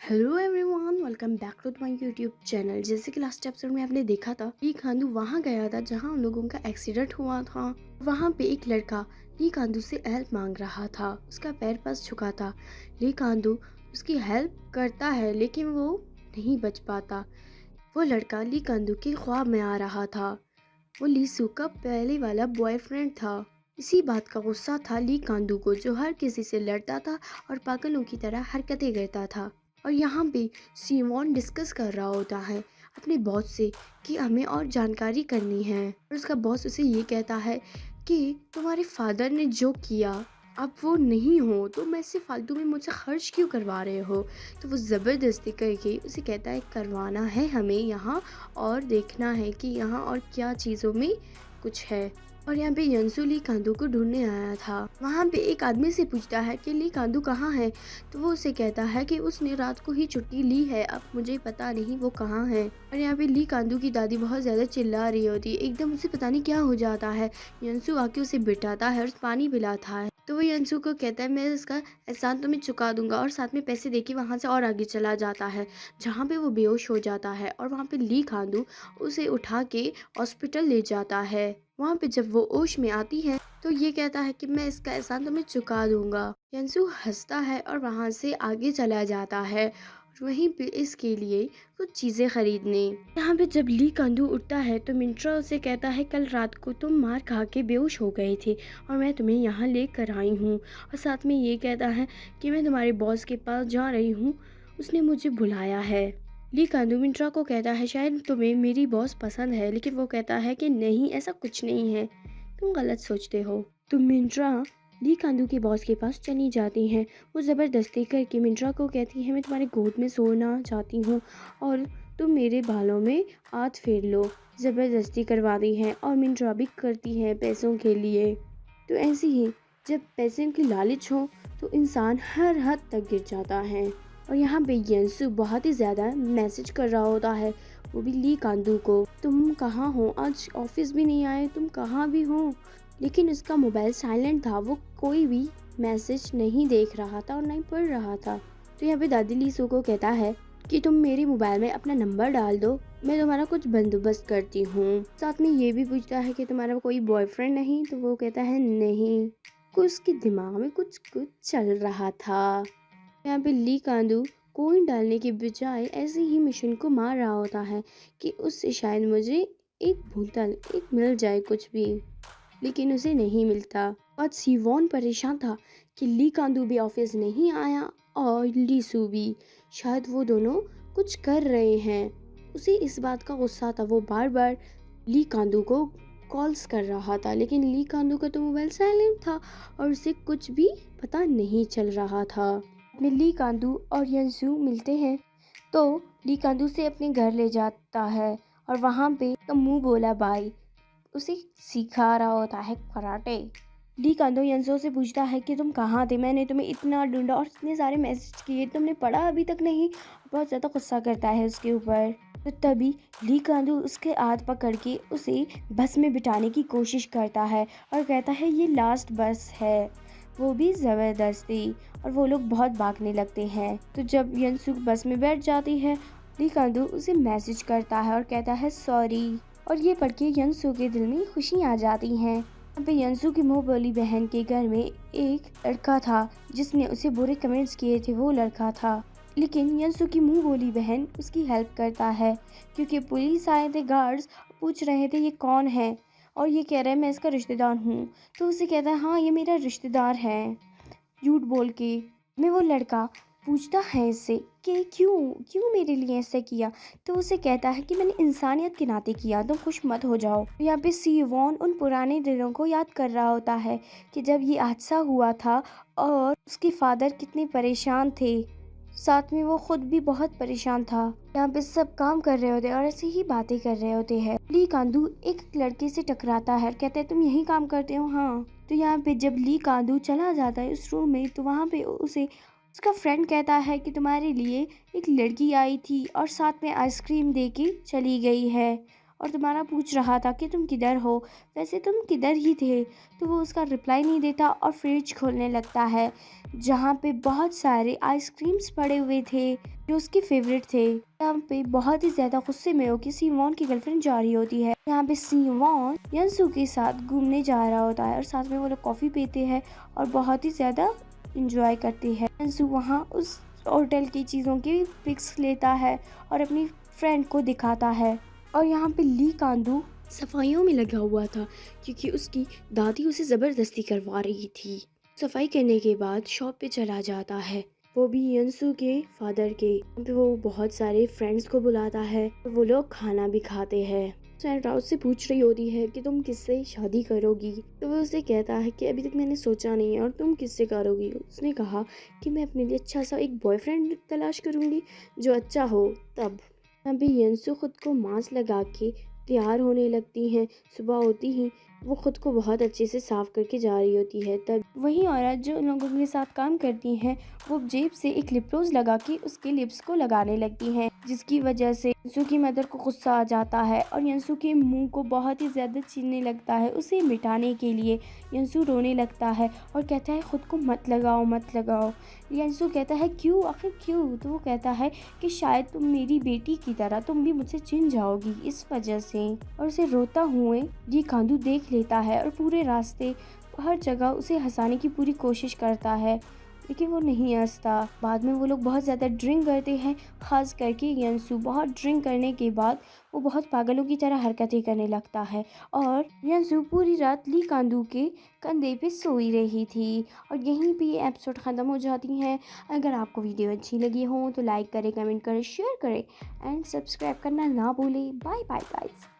Hello everyone, welcome back to my YouTube channel. जैसे कि last episode में आपने देखा था, ली कांदू वहाँ गया था जहाँ उन लोगों का एक्सीडेंट हुआ था। वहाँ पे एक लड़का ली कांदू से हेल्प मांग रहा था, उसका पैर पास झुका था। ली कांदू उसकी हेल्प करता है लेकिन वो नहीं बच पाता। वो लड़का ली कांदू के ख्वाब में आ रहा था। वो लीसू का पहले वाला बॉयफ्रेंड था। इसी बात का गुस्सा था ली कांदू को, जो हर किसी से लड़ता था और पागलों की तरह हरकतें करता था। और यहाँ पे सीमोन डिस्कस कर रहा होता है अपने बॉस से कि हमें और जानकारी करनी है। और उसका बॉस उसे ये कहता है कि तुम्हारे फादर ने जो किया, अब वो नहीं हो तो मैं से फालतू में मुझसे खर्च क्यों करवा रहे हो। तो वो ज़बरदस्ती करके उसे कहता है करवाना है हमें यहाँ, और देखना है कि यहाँ और क्या चीज़ों में कुछ है। और यहाँ पे यंसु ली कांदू को ढूंढने आया था। वहाँ पे एक आदमी से पूछता है कि ली कांदू कहाँ है। तो वो उसे कहता है कि उसने रात को ही छुट्टी ली है, अब मुझे पता नहीं वो कहाँ है। और यहाँ पे ली कांदू की दादी बहुत ज़्यादा चिल्ला रही होती है, एकदम उसे पता नहीं क्या हो जाता है। यंसु आके उसे बिठाता है और पानी पिलाता है। तो वो यंसु को कहता है मैं इसका एहसान तुम्हें चुका दूंगा, और साथ में पैसे देके वहाँ से और आगे चला जाता है जहाँ पे वो बेहोश हो जाता है। और वहाँ पे ली कांदू उसे उठा के हॉस्पिटल ले जाता है। वहाँ पे जब वो होश में आती है तो ये कहता है कि मैं इसका एहसान तुम्हें चुका दूंगा। यंसु हंसता है और वहाँ से आगे चला जाता है, और वहीं पे इसके लिए कुछ चीज़ें खरीदने। यहाँ पे जब ली कांदू उठता है तो मिंत्रा उसे कहता है कल रात को तुम मार खा के बेहोश हो गए थे और मैं तुम्हें यहाँ लेकर आई हूँ। और साथ में ये कहता है कि मैं तुम्हारे बॉस के पास जा रही हूँ, उसने मुझे बुलाया है। ली कांदू मिंत्रा को कहता है शायद तुम्हें मेरी बॉस पसंद है, लेकिन वो कहता है कि नहीं, ऐसा कुछ नहीं है, तुम गलत सोचते हो। तो मिंत्रा ली कांदू के बॉस के पास चली जाती हैं। वो ज़बरदस्ती करके मिंत्रा को कहती है मैं तुम्हारे गोद में सोना चाहती हूँ और तुम मेरे बालों में हाथ फेर लो। ज़बरदस्ती करवाती हैं और मिंत्रा भी करती है पैसों के लिए। तो ऐसे ही जब पैसे की लालच हो तो इंसान हर हद तक गिर जाता है। और यहाँ पे यंसु बहुत ही ज़्यादा मैसेज कर रहा होता है, वो भी ली कांदू को, तुम कहाँ हो, आज ऑफिस भी नहीं आए, तुम कहाँ भी हो। लेकिन उसका मोबाइल साइलेंट था, वो कोई भी मैसेज नहीं देख रहा था और नहीं पढ़ रहा था। तो यहाँ पे दादी लीसू को कहता है कि तुम मेरे मोबाइल में अपना नंबर डाल दो, मैं तुम्हारा कुछ बंदोबस्त करती हूँ। साथ में ये भी पूछता है कि तुम्हारा कोई बॉयफ्रेंड नहीं। तो वो कहता है नहीं, कुछ उसके दिमाग में कुछ कुछ चल रहा था। यहाँ पे ली कांदू कोइन डालने के बजाय ऐसे ही मिशन को मार रहा होता है कि उससे शायद मुझे एक बोतल एक मिल जाए कुछ भी, लेकिन उसे नहीं मिलता। और सीवॉन परेशान था कि ली कांदू भी ऑफिस नहीं आया और लीसू भी, शायद वो दोनों कुछ कर रहे हैं। उसे इस बात का गुस्सा था, वो बार बार ली कांदू को कॉल्स कर रहा था, लेकिन ली कांदू का तो मोबाइल साइलेंट था और उसे कुछ भी पता नहीं चल रहा था। में ली कांदू और यंसु मिलते हैं तो ली कांदू से अपने घर ले जाता है और वहाँ पे मुंह बोला बाई उसे सिखा रहा होता है कराटे। ली कांदो यंसो से पूछता है कि तुम कहाँ थे, मैंने तुम्हें इतना ढूंढा और इतने सारे मैसेज किए, तुमने पढ़ा अभी तक नहीं। बहुत ज़्यादा गुस्सा करता है उसके ऊपर। तो तभी ली कांदो उसके हाथ पकड़ के उसे बस में बिठाने की कोशिश करता है और कहता है ये लास्ट बस है, वो भी ज़बरदस्ती। और वो लोग बहुत भागने लगते हैं। तो जब यंसु बस में बैठ जाती है, ली कांदो उसे मैसेज करता है और कहता है सॉरी। और ये पढ़ के यंसु के दिल में खुशी आ जाती है। यहाँ पे यंसु की मुँह बोली बहन के घर में एक लड़का था जिसने उसे बुरे कमेंट्स किए थे, वो लड़का था। लेकिन यंसु की मुँह बोली बहन उसकी हेल्प करता है क्योंकि पुलिस आए थे, गार्ड्स पूछ रहे थे ये कौन है, और ये कह रहा है मैं इसका रिश्तेदार हूँ। तो उसे कहता है हाँ ये मेरा रिश्तेदार है, झूठ बोल के। मैं वो लड़का पूछता है इससे कि क्यों क्यों मेरे लिए ऐसा किया। तो उसे कहता है कि मैंने इंसानियत के नाते किया, तुम खुश मत हो जाओ। यहाँ पे सीवॉन उन पुराने दिनों को याद कर रहा होता है कि जब ये हादसा हुआ था और उसके फादर कितने परेशान थे, साथ में वो खुद भी बहुत परेशान था। यहाँ पे सब काम कर रहे होते हैं और ऐसे ही बातें कर रहे होते हैं। ली कांदू एक लड़के से टकराता है, कहते हैं तुम यही काम करते हो। हाँ। तो यहाँ पे जब ली कांदू चला जाता है उस रूम में, तो वहाँ पे उसे उसका फ्रेंड कहता है कि तुम्हारे लिए एक लड़की आई थी और साथ में आइसक्रीम दे के चली गई है, और तुम्हारा पूछ रहा था कि तुम किधर हो, वैसे तुम किधर ही थे। तो वो उसका रिप्लाई नहीं देता और फ्रिज खोलने लगता है जहाँ पे बहुत सारे आइसक्रीम्स पड़े हुए थे जो उसके फेवरेट थे। यहाँ पे बहुत ही ज्यादा गुस्से में होकर सीवॉन की गर्लफ्रेंड जा रही होती है। यहाँ पे सीवॉन यंसू के साथ घूमने जा रहा होता है और साथ में वो लोग कॉफी पीते हैं और बहुत ही ज्यादा इंजॉय करते हैं। यंसू वहाँ उस होटल की चीज़ों की पिक्स लेता है और अपनी फ्रेंड को दिखाता है। और यहाँ पे ली कांदू सफाइयों में लगा हुआ था क्योंकि उसकी दादी उसे ज़बरदस्ती करवा रही थी। सफाई करने के बाद शॉप पे चला जाता है, वो भी यंसू के फादर के। वहाँ पे वो बहुत सारे फ्रेंड्स को बुलाता है और वो लोग खाना भी खाते हैं। सैंड्रा उससे पूछ रही होती है कि तुम किससे शादी करोगी, तो वो उसे कहता है कि अभी तक मैंने सोचा नहीं है और तुम किससे करोगी। उसने कहा कि मैं अपने लिए अच्छा सा एक बॉयफ्रेंड तलाश करूंगी जो अच्छा हो। तब अभी यंसू खुद को मास्क लगा के तैयार होने लगती हैं। सुबह होती ही वो खुद को बहुत अच्छे से साफ करके जा रही होती है। तब वही औरत जो उन लोगों के साथ काम करती हैं वो जेब से एक लिप ग्लॉस लगा के उसके लिप्स को लगाने लगती हैं, जिसकी वजह से यंसू की मदर को गुस्सा आ जाता है और यंसू के मुंह को बहुत ही ज्यादा चीरने लगता है। उसे मिटाने के लिए यंसू रोने लगता है और कहता है खुद को मत लगाओ मत लगाओ। यंसू कहता है क्यों, आखिर क्यों? तो वो कहता है कि शायद तुम मेरी बेटी की तरह तुम भी मुझसे चिन जाओगी इस वजह से। और उसे रोता हुए ये कांदू देख लेता है और पूरे रास्ते हर जगह उसे हंसाने की पूरी कोशिश करता है, लेकिन वो नहीं हंसता। बाद में वो लोग बहुत ज़्यादा ड्रिंक करते हैं, खास करके यंसू। बहुत ड्रिंक करने के बाद वो बहुत पागलों की तरह हरकतें करने लगता है और यंसू पूरी रात ली कांदू के कंधे पे सोई रही थी। और यहीं पे ये एपिसोड ख़त्म हो जाती है। अगर आपको वीडियो अच्छी लगी हो तो लाइक करें, कमेंट करें, शेयर करें एंड सब्सक्राइब करना ना भूलें। Bye bye guys.